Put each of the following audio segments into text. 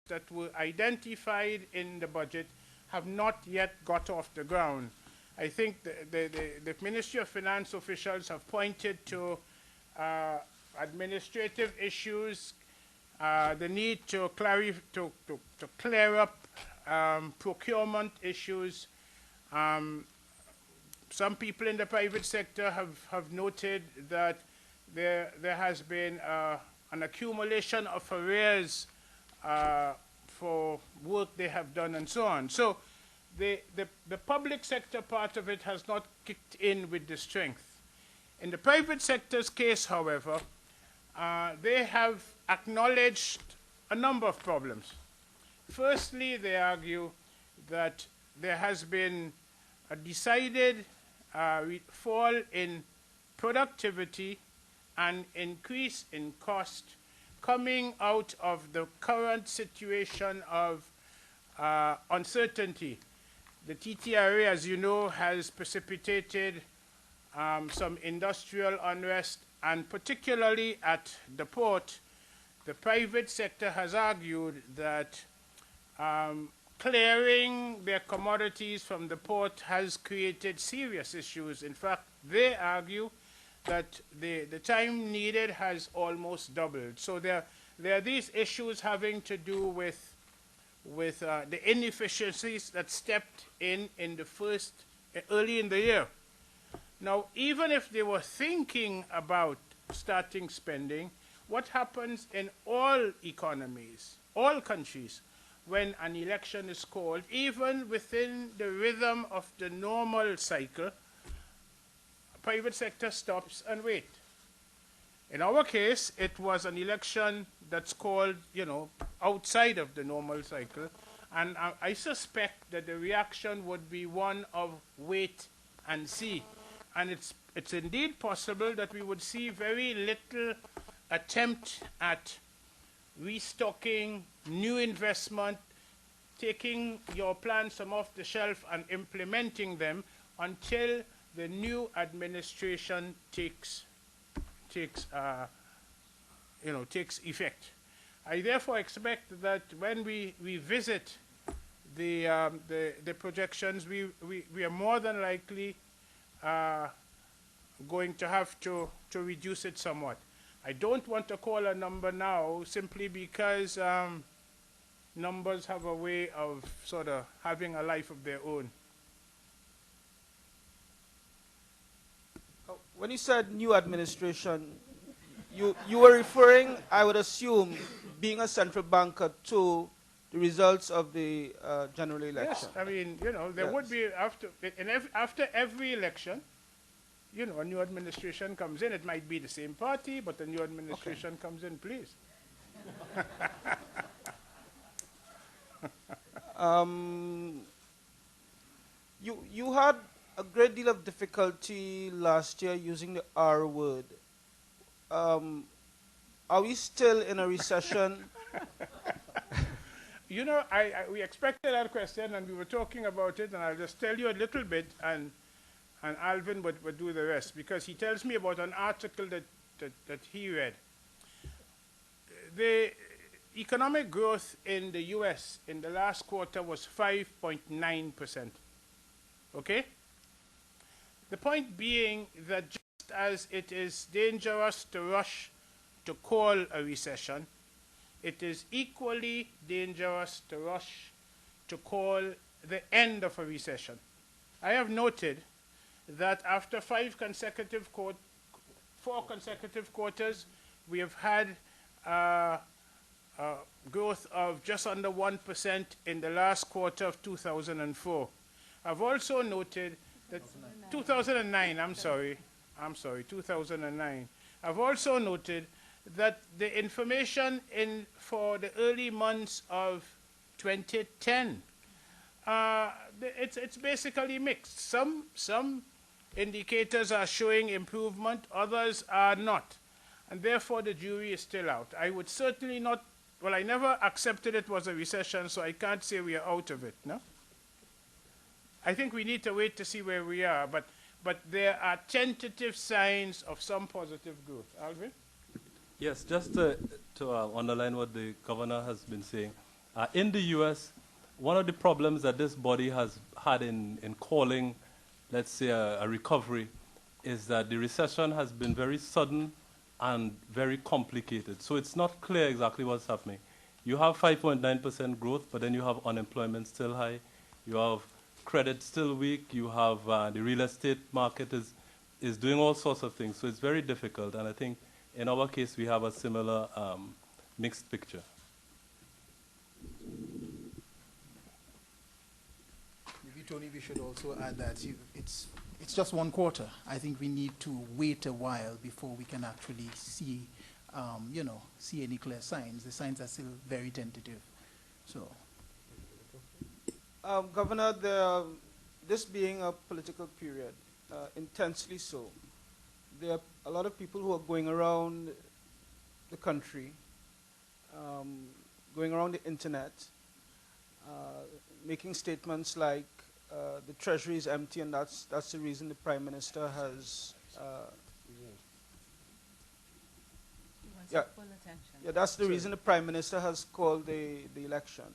that were identified in the budget have not yet got off the ground. I think the Ministry of Finance officials have pointed to administrative issues, the need to clear up procurement issues. Some people in the private sector have noted that there has been an accumulation of arrears for work they have done and so on. So the public sector part of it has not kicked in with the strength. In the private sector's case, however, they have acknowledged a number of problems. Firstly, they argue that there has been a decided fall in productivity and increase in cost coming out of the current situation of uncertainty. The TTRA, as you know, has precipitated some industrial unrest, and particularly at the port, the private sector has argued that clearing their commodities from the port has created serious issues. In fact, they argue that the time needed has almost doubled. So there are these issues having to do with the inefficiencies that stepped in the early in the year. Now, even if they were thinking about starting spending, what happens in all economies, all countries, when an election is called, even within the rhythm of the normal cycle, private sector stops and wait. In our case, it was an election that's called, outside of the normal cycle, and I suspect that the reaction would be one of wait and see. And it's indeed possible that we would see very little attempt at restocking, new investment, taking your plans from off the shelf and implementing them until the new administration takes effect. I therefore expect that when we revisit the projections, we are more than likely going to have to reduce it somewhat. I don't want to call a number now simply because numbers have a way of sort of having a life of their own. When you said new administration, you were referring, I would assume, being a central banker to the results of the general election. Yes, I mean, there would be, after every election, a new administration comes in. It might be the same party, but a new administration comes in, please. You had a great deal of difficulty last year using the R word. Are we still in a recession? We expected that question, and we were talking about it, and I'll just tell you a little bit, and Alvin would do the rest, because he tells me about an article that he read. The economic growth in the U.S. in the last quarter was 5.9%. Okay? The point being that just as it is dangerous to rush to call a recession, it is equally dangerous to rush to call the end of a recession. I have noted that after 4 consecutive quarters, we have had growth of just under 1% in the last quarter of 2004. I've also noted that 2009, I'm sorry, 2009. I've also noted that the information for the early months of 2010, it's basically mixed. Some indicators are showing improvement, others are not, and therefore the jury is still out. I would certainly not, well, I never accepted it was a recession, so I can't say we are out of it, no? I think we need to wait to see where we are, but there are tentative signs of some positive growth. Alvin? Yes, just to underline what the governor has been saying, In the US, one of the problems that this body has had in calling, let's say, a recovery, is that the recession has been very sudden and very complicated. So it's not clear exactly what's happening. You have 5.9% growth, but then you have unemployment still high. You have credit still weak. You have the real estate market is doing all sorts of things. So it's very difficult. And I think in our case, we have a similar mixed picture. Maybe, Tony, we should also add that it's just one quarter. I think we need to wait a while before we can actually see, see any clear signs. The signs are still very tentative. So, Governor, this being a political period, intensely so, there are a lot of people who are going around the country, going around the internet, making statements like the treasury is empty, and that's the reason the Prime Minister has yeah, full attention. Yeah, that's the reason the Prime Minister has called the election.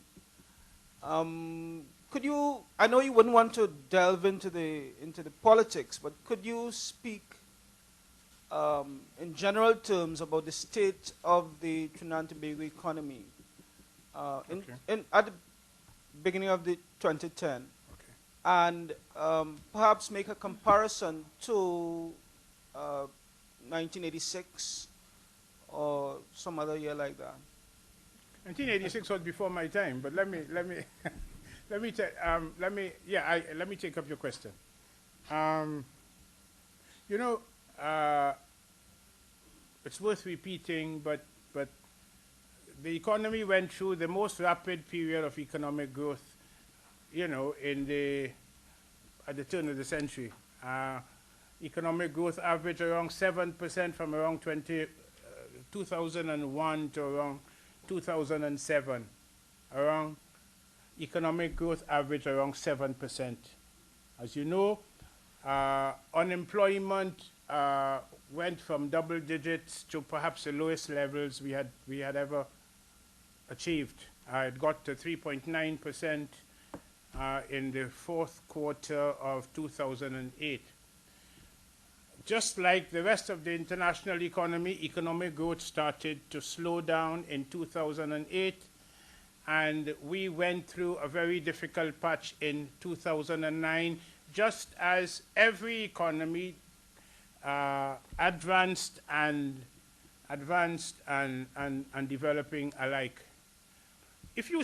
Could you, I know you wouldn't want to delve into the politics, but could you speak in general terms about the state of the Trinidad and Tobago economy at the beginning of the 2010, and perhaps make a comparison to 1986 or some other year like that? 1986 was before my time, but let me let me take up your question. It's worth repeating, but the economy went through the most rapid period of economic growth, at the turn of the century. Economic growth averaged around 7% from around 2001 to around 2007. Around economic growth averaged around 7%. As you know, unemployment went from double digits to perhaps the lowest levels we had ever achieved. It got to 3.9% in the fourth quarter of 2008. Just like the rest of the international economy, economic growth started to slow down in 2008, and we went through a very difficult patch in 2009, just as every economy advanced and developing alike. If you